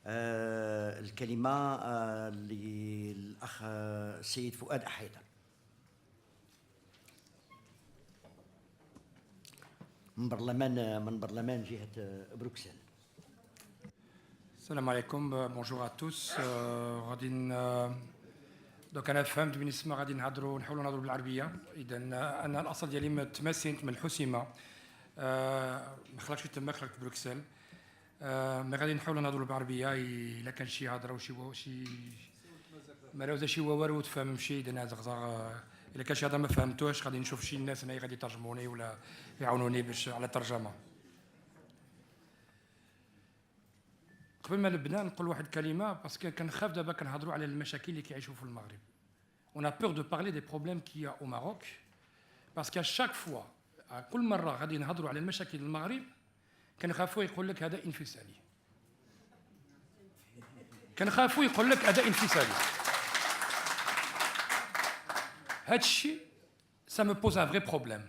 الكلمة للأخ السيد فؤاد أحيدر. من برلمان جهة بروكسل. السلام عليكم. بونجور ا توس. غادي دوك انا فهمت بالنسبه غادي نحاولوا نهضروا بالعربيه. اذا انا الاصل ديالي تماسنت من الحسيمه، ما خلقتش تما، خلقت بروكسل. مي غادي نحاولوا نهضروا بالعربيه. الا كان شي هضره وشي مراوزه شي وارو تفهم شي، اذا انا زغزغ الا كان شي هضره ما فهمتوش غادي نشوف شي ناس هنايا غادي يترجموني ولا يعاونوني باش على الترجمه. قبل ما نبدا نقول واحد الكلمه باسكو كنخاف دابا كنهضروا على المشاكل اللي كيعيشوا في المغرب. On a peur de parler des problèmes qu'il y a au Maroc parce qu'à chaque fois كل مره غادي نهضروا على المشاكل المغرب كنخافوا يقول لك هذا انفصالي. كنخافوا يقول لك هذا انفصالي. هذا الشيء ça me pose un vrai problème.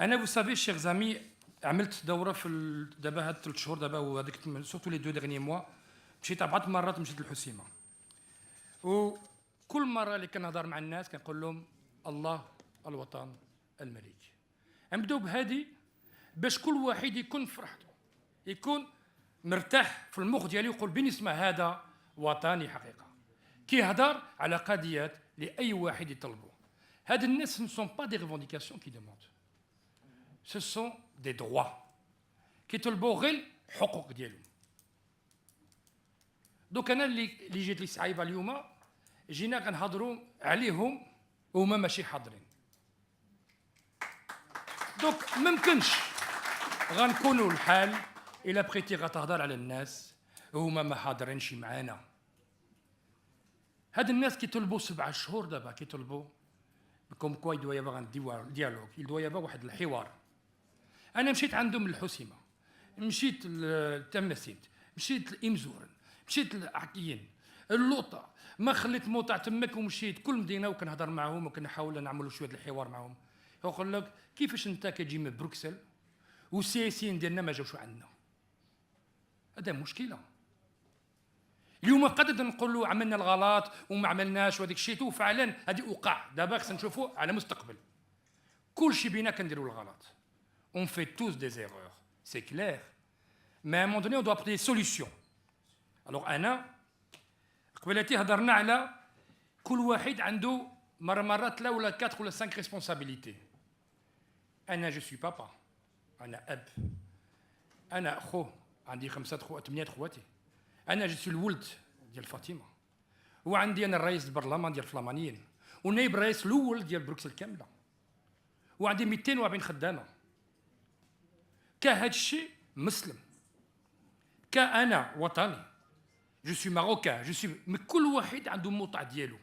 انا vous savez chers amis عملت دوره في دابا هاد 3 شهور دابا وهذيك سورتو لي 2 دغني موا مشيت 4 مرات مشيت للحسيمه. وكل مره اللي كنهضر مع الناس كنقول لهم الله الوطن الملك. نبداو بهادي باش كل واحد يكون فرحته، يكون مرتاح في المخ ديالو، يقول بالنسبه هذا وطني حقيقه كيهضر على قضيات لاي واحد يطلبوا. هاد الناس ne sont pas des revendications qui demandent. Ce sont des droits كيطلبوا غير الحقوق ديالهم. دوك انا اللي جيت لي صعيبه اليوم جينا كنهضروا عليهم وهما ماشي حاضرين. دوك ممكنش غنكونوا الحال الا بقيتي غتهضر على الناس وهما ما حاضرينش معانا. هاد الناس كيطلبوا 7 شهور دابا كيطلبوا كوم كوا يدوا يبغى ان ديالوغ، يدوا يبغى واحد الحوار. انا مشيت عندهم للحسيمه، مشيت لتماسيت، مشيت لإمزورن، مشيت لعكيين، اللوطه، ما خليت موطع تماك ومشيت كل مدينه وكنهضر معهم وكنحاول نعملوا شويه الحوار معهم. يقول لك كيفاش انت كتجي من بروكسل والسياسيين ديالنا ما جاوش عندنا؟ هذا مشكله. اليوم قدر نقولوا عملنا الغلط وما عملناش وهذاك الشيء، وفعلا هذه وقع. دابا خصنا نشوفوا على مستقبل. كل شيء بينا كنديروا الغلط. On fait tous des erreurs, c'est clair. Mais à un moment donné, on doit apporter des solutions. Alors, أنا قبلتي هضرنا على كل واحد عنده مرة 3 ولا 4 ولا 5 responsabilités. أنا جو سوي بابا، أنا أب، أنا أخو، عندي 8 خواتي. أنا جو سوي الولد ديال فاطمة، وعندي أنا الرئيس البرلمان ديال الفلامانيين، ونايب الرئيس الأول ديال بروكسل كاملة، وعندي 240 خدامة. كهاد الشيء مسلم، كأنا وطني، جو سوي ماروكان، جو سوي، مي كل واحد عنده موطع ديالو.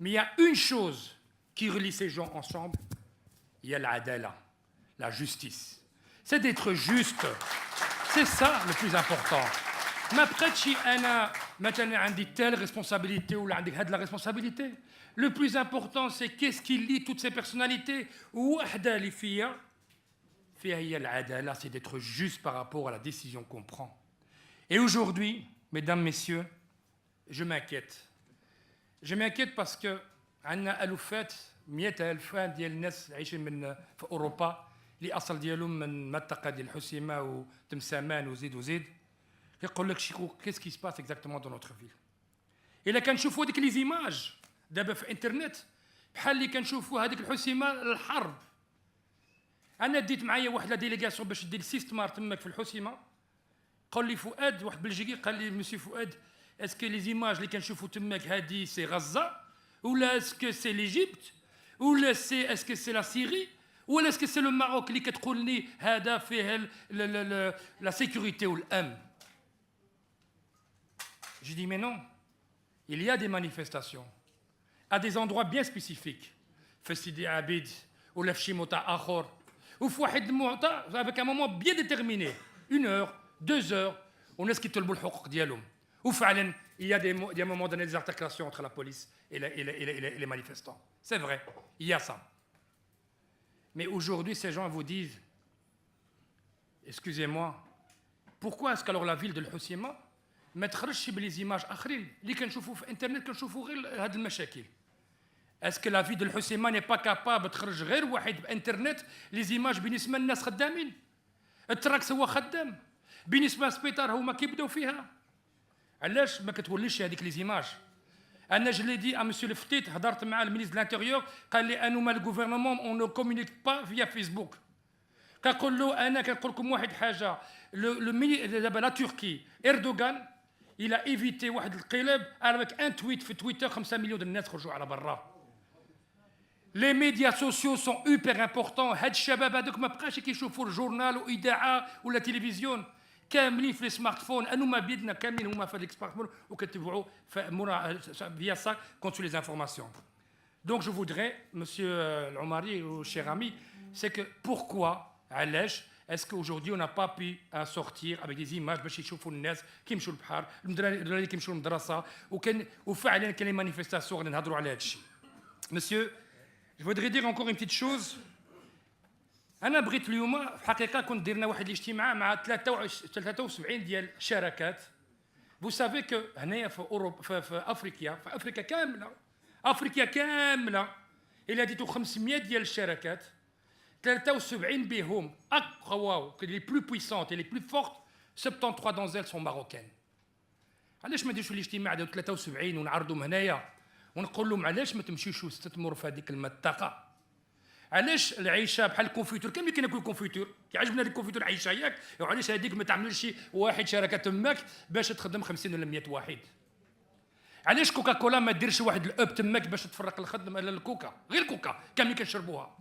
مي يا اون شوز كي relie ces gens ensemble، il y a العدالة، la justice. C'est d'être juste. C'est ça le plus important. ما بقيتش أنا مثلا عندي telle responsabilité ولا عندك هاد la responsabilité. Le plus important c'est qu'est-ce qui lie toutes ces personnalités. وحدة اللي فيها هي العدالة، c'est d'être juste par rapport à la décision qu'on prend. Et aujourd'hui, mesdames, messieurs, je m'inquiète. Je m'inquiète parce que عندنا ألوفات 100,000 ديال الناس عايشين في أوروبا اللي أصل ديالهم من المنطقة ديال الحسيمة وتمسامان وزيد كيقول لك qu'est-ce qui se passe exactement dans notre ville. إلا كنشوفوا هذيك لي زيماج دابا في الانترنت بحال اللي كنشوفوا هذيك الحسيمة الحرب. أنا ديت معايا واحد لا ديليغاسيون باش دير سيستمار تماك في الحسيمة. قال لي فؤاد، واحد بلجيكي، قال لي مسيو فؤاد اسكو لي زيماج اللي كنشوفوا تماك هادي سي غزة ولا اسكو سي ليجيبت ولا سي اسكو سي لا سيري ولا اسكو سي لو ماروك اللي كتقول لي هذا فيه لا سيكوريتي والامن. J'ai dit mais non, il y a des manifestations à des endroits bien spécifiques. في سيدي عبيد ولا في شي موطع آخر وفي واحد الموطع avec un moment bien déterminé, 1 heure, 2 heures, والناس كيطلبوا الحقوق ديالهم. وفعلا il y a des moments donné des altercations entre la police et les manifestants. C'est vrai, il y a ça. Mais aujourd'hui, ces gens vous disent, excusez-moi, بوركوا اسكو الوغ لا فيل دو الحسيمه ما تخرجش بلي زيماج اخرين اللي كنشوفوا في الانترنت كنشوفوا غير هاد المشاكل. اسكو لا في دو الحسيمه ني با كابابل تخرج غير واحد بانترنت لي زيماج بالنسبه للناس خدامين. التراكس هو خدام بالنسبه للسبيطار هما كيبداو فيها. علاش ما كتوليش هذيك لي زيماج؟ انا جو لي دي ا مسيو الفتيت، هضرت مع المينيستر دو لانتيريور قال لي انو ما الغوفرنمون اون نو كومونيك با فيا فيسبوك. كنقول له انا كنقول لكم واحد الحاجه، دابا لا تركي اردوغان الى ايفيتي واحد القلب avec ان تويت في تويتر 5 مليون الناس خرجوا على برا. لي ميديا سوسيو سون اوبر امبورطون. هاد الشباب هذوك ما بقاش كيشوفوا الجورنال واذاعه ولا تلفزيون، كاملين في السمارت فون. انو ما بيدنا كاملين هما في السمارت فون وكتبعوا via ça contre les informations. Donc je voudrais, monsieur Al-Omari ou cher ami, c'est que pourquoi, علاش est-ce qu'aujourd'hui on n'a pas pu sortir avec des images باش يشوفوا الناس كيمشوا للبحر، الدراري كيمشوا للمدرسه، وفعلا كاين لي مانيفيستاسيون غادي نهضروا على هذا الشيء. Monsieur, je voudrais dire encore une petite chose. انا بغيت اليوم في الحقيقه كنت درنا واحد الاجتماع مع 73 ديال الشركات. Vous savez que هنايا في اوروبا في افريقيا كامله الا ديتو 500 ديال الشركات 73 بهم اقوى لي بلو بويسونت لي بلو فورت 73 دون elles sont marocaines. علاش ما نديروش الاجتماع ديال 73 ونعرضهم هنايا ونقول لهم علاش ما تمشيوش تستثمروا في هذيك المنطقه؟ علاش العيشه بحال الكونفيتور؟ كاملين كناكلوا الكونفيتور، كيعجبنا هذيك الكونفيتور عايشه ياك، وعلاش هذيك ما تعملش واحد شركه تماك باش تخدم 50 ولا 100 واحد؟ علاش كوكا كولا ما ديرش واحد الاب تماك باش تفرق الخدمه على الكوكا؟ غير الكوكا كاملين كنشربوها.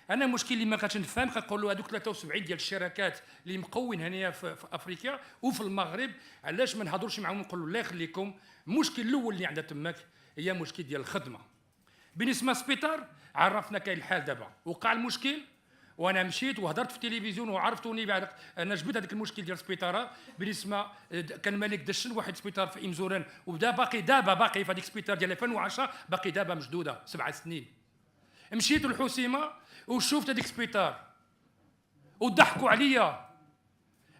انا المشكل اللي ما كنتش نفهم كنقول له هذوك 73 ديال الشركات اللي مقوين هنايا في افريقيا وفي المغرب، علاش ما نهضروش معاهم ونقولوا الله يخليكم المشكل الاول اللي عندها تماك هي مشكل ديال الخدمه. بالنسبه للسبيطار عرفنا كاين الحال دابا، وقع المشكل وانا مشيت وهضرت في التلفزيون وعرفتوني بعد. انا جبت هذاك المشكل ديال السبيطار بالنسبه كان ملك دشن واحد السبيطار في امزوران، وبدا باقي في هذيك السبيطار ديال 2010 باقي دابا مشدوده 7 سنين. مشيت للحسيمه وشفت هذيك السبيطار وضحكوا عليا.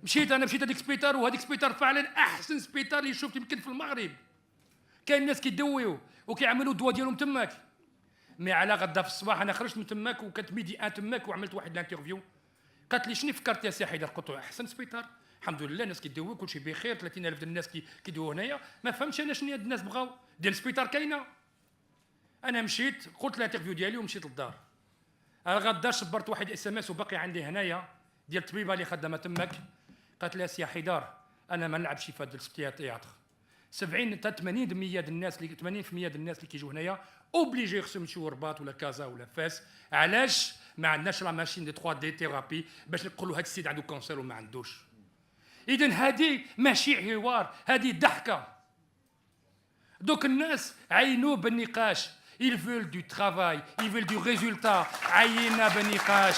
مشيت هذيك السبيطار وهذيك السبيطار فعلا احسن سبيطار اللي شفت يمكن في المغرب. كاين الناس كيدويو وكيعملوا الدواء ديالهم تماك. مي على غدا في الصباح انا خرجت من تماك وكانت ميدي ان تماك وعملت واحد الانترفيو. قالت لي شنو فكرت يا سي حيدر؟ قلت له احسن سبيطار الحمد لله، الناس كيدويو كلشي بخير، 30,000 ديال الناس كيدويو هنايا. ما فهمتش انا شنو هاد الناس بغاو ديال السبيطار كاينه. انا مشيت قلت الانترفيو ديالي ومشيت للدار. على غدا شبرت واحد اس ام اس وباقي عندي هنايا ديال الطبيبه اللي خدامه تماك. قالت لي سي حيدر انا ما نلعبش في هذا التياتر. 70 حتى 80% ديال الناس اللي كيجيو هنايا اوبليجي خصهم يمشيو رباط ولا كازا ولا فاس. علاش ما عندناش لا ماشين دي 3 دي ثيرابي باش نقولوا هذا السيد عنده كونسير وما عندوش؟ اذا هذه ماشي حوار، هذه ضحكه. دوك الناس عينوا بالنقاش. ils veulent du travail, ils veulent du résultat. عينا بالنقاش،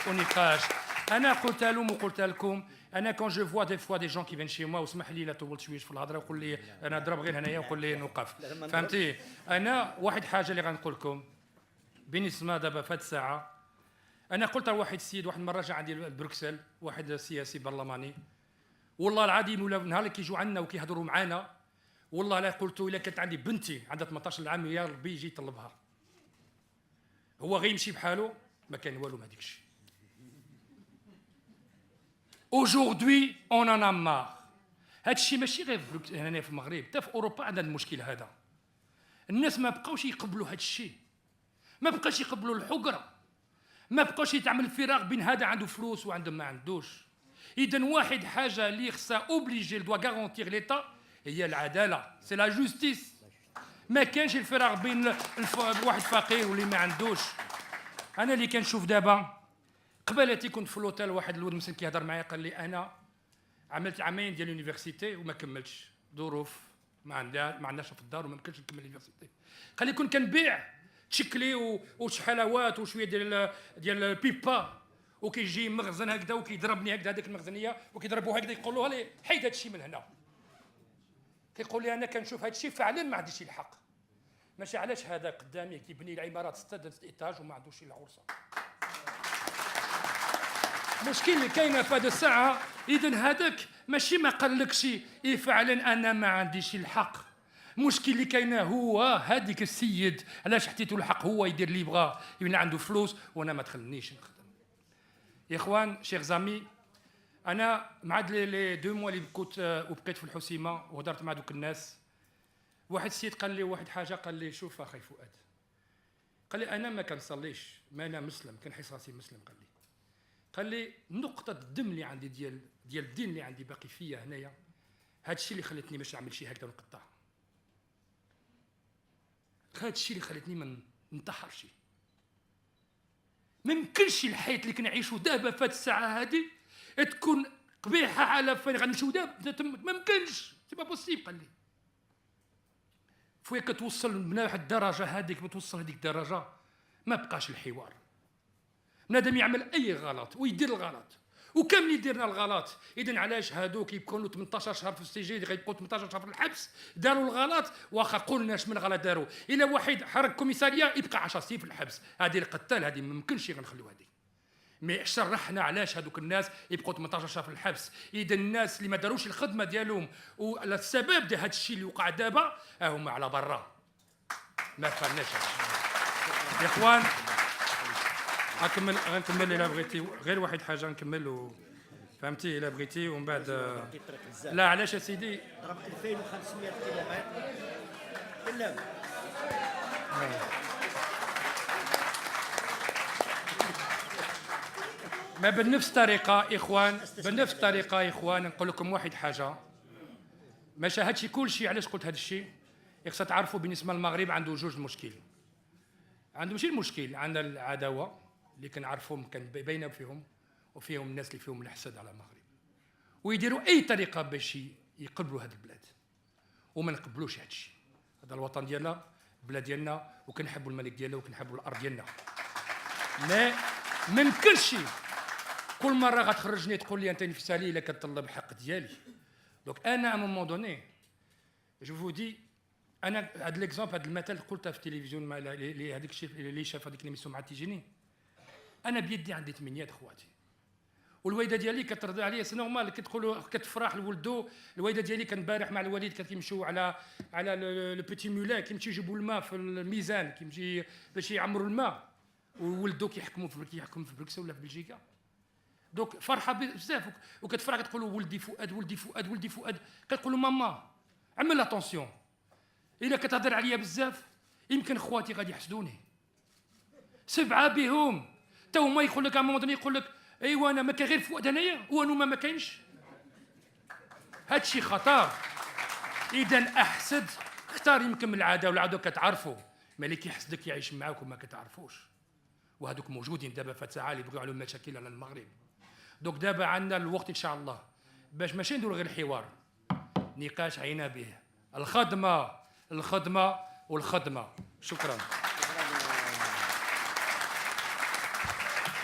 نقاش. انا قلت لهم وقلت لكم، انا كون جو فوا دي فوا دي جون كي فين شي موا، واسمح لي لا طولت شويه في الهضره وقول لي انا ضرب غير هنايا وقول لي نوقف، فهمتي؟ انا واحد حاجه اللي غنقول لكم بالنسبه دابا في هذه الساعه. انا قلت لواحد السيد واحد المره جا عندي لبروكسل، واحد سياسي برلماني، والله العظيم ولا نهار اللي كيجوا عندنا وكيهضروا معانا والله لا قلت الا كانت عندي بنتي عندها 18 عام يا ربي يجي يطلبها. هو غيمشي بحاله ما كان والو ما هذاك الشيء. Aujourd'hui on en a marre. هذا الشيء ماشي غير هنا في المغرب، حتى في اوروبا عندنا المشكل هذا. الناس ما بقاوش يقبلوا هذا الشيء، ما بقاش يقبلوا الحقره، ما بقاش يتعمل الفراق بين هذا عنده فلوس وعنده ما عندوش. اذا واحد حاجه اللي خصها اوبليجي دوا غارونتير ليتا هي العداله، سي لا جوستيس. ما كانش الفراق بين واحد فقير واللي ما عندوش. انا اللي كنشوف دابا قبلتي كنت في اللوتيل، واحد الولد مسكين كيهضر معايا قال لي انا عملت عامين ديال اليونيفرسيتي وما كملتش، ظروف ما عندناش في الدار وما يمكنش نكمل اليونيفرسيتي. قال لي كنت كنبيع تشكلي وشحلاوات وشويه ديال البيبا، وكيجي مخزن هكذا وكيضربني هكذا هذيك المخزنيه وكيضربوها هكذا يقولوا لي حيد هذا الشيء من هنا. كيقول لي انا كنشوف هذا الشيء فعلا ما عنديش الحق. ماشي علاش هذا قدامي كيبني العمارات 6 ايطاج وما عندوش الا عرصه. المشكل اللي كاينه في هذه الساعه اذا هذاك ماشي ما قالكش إيه فعلا انا ما عنديش الحق. المشكل اللي كاينه هو هذيك السيد علاش حطيتو الحق هو يدير اللي يبغى يبني عنده فلوس وانا ما تخلنيش نخدم. يا اخوان شيخ زامي انا مع لي 2 موا اللي كنت وبقيت في الحسيمه وهضرت مع دوك الناس، واحد السيد قال لي واحد حاجه، قال لي شوف اخي فؤاد، قال لي انا ما كنصليش، ما انا مسلم كنحس راسي مسلم، قال لي نقطه الدم اللي عندي ديال الدين اللي عندي باقي فيا هنايا، هذا الشيء اللي خلتني باش نعمل شي هكذا ونقطع، هذا الشيء اللي خلتني ما ننتحرش. ما يمكنش الحياه اللي كنعيشوا دابا في هذه الساعه هذه تكون قبيحه على فين غنمشيو دابا، ما يمكنش، سي با بوسيبل. قال لي فويا كتوصل من واحد الدرجه هذيك، بتوصل هذيك الدرجه ما بقاش الحوار. بنادم يعمل اي غلط ويدير الغلط وكامل يديرنا الغلط، اذا علاش هادوك يبقوا 18 شهر في السجن، غيبقوا 18 شهر في الحبس، داروا الغلط واخا قلنا اش من غلط داروا، الا واحد حرك كوميساريه يبقى 10 سنين في الحبس، هذه القتال هذه ما يمكنش غنخليو هذه. مي شرحنا علاش هذوك الناس يبقوا 18 شهر في الحبس، اذا الناس اللي ما داروش الخدمه ديالهم والسبب ديال هذا الشيء اللي وقع دابا هما على برا، ما فهمناش. يا اخوان غنكمل الا بغيتي، غير واحد حاجه نكمل فهمتي الا بغيتي ومن بعد. لا علاش يا سيدي؟ ضرب 2500 كيلومتر بالله. ما بنفس الطريقه اخوان نقول لكم واحد حاجه، ماشي هادشي كلشي. علاش قلت هذا الشيء؟ خصها تعرفوا بالنسبه للمغرب عنده جوج مشكل. عنده ماشي المشكل، عندنا العداوه اللي كنعرفهم كان باينه فيهم، وفيهم الناس اللي فيهم الحسد على المغرب، ويديروا اي طريقه باش يقبلوا هذه البلاد، وما نقبلوش هذا الشيء. هذا الوطن ديالنا، البلاد ديالنا، وكنحبوا الملك ديالنا وكنحبوا الارض ديالنا. ما يمكنش كل مره غتخرجني تقول لي انت انفصالي الا كتطلب الحق ديالي. دونك انا ا مومون دوني جو فو دي، انا هذا ليكزومبل، هذا المثل قلتها في التلفزيون مع هذيك الشيء اللي شاف هذيك ليميسيون مع تيجيني. انا بيدي عندي 8 خواتي، والوالده ديالي كترضى عليا، سي نورمال، كتقولوا كتفرح لولدو. الوالده ديالي كان امبارح مع الوالد كيمشيو على لو بيتي مولان، كيمشيو يجيبوا الماء في الميزان، كيمشي باش يعمروا الماء، وولدو كيحكم في بروكسل ولا في بلجيكا. دونك فرحه بزاف، وكتفرح كتقولوا ولدي فؤاد ولدي فؤاد ولدي فؤاد، كتقولوا ماما عمل اتونسيون، الا كتهضر عليا بزاف يمكن خواتي غادي يحسدوني. 7 بهم تا هما يقول لك عمود، يقول لك ايوا انا ما كاين غير فؤاد انايا وانو ما كاينش. هادشي خطر. اذا احسد اختار يمكن من العاده، والعاده كتعرفوا، ملي كيحسدك يعيش معاك وما كتعرفوش، وهذوك موجودين دابا في الساعه اللي يبغيو عليهم مشاكل على المغرب. دوك دابا عندنا الوقت ان شاء الله باش ماشي نديروا غير الحوار، نقاش عينا به، الخدمه والخدمه. شكرا.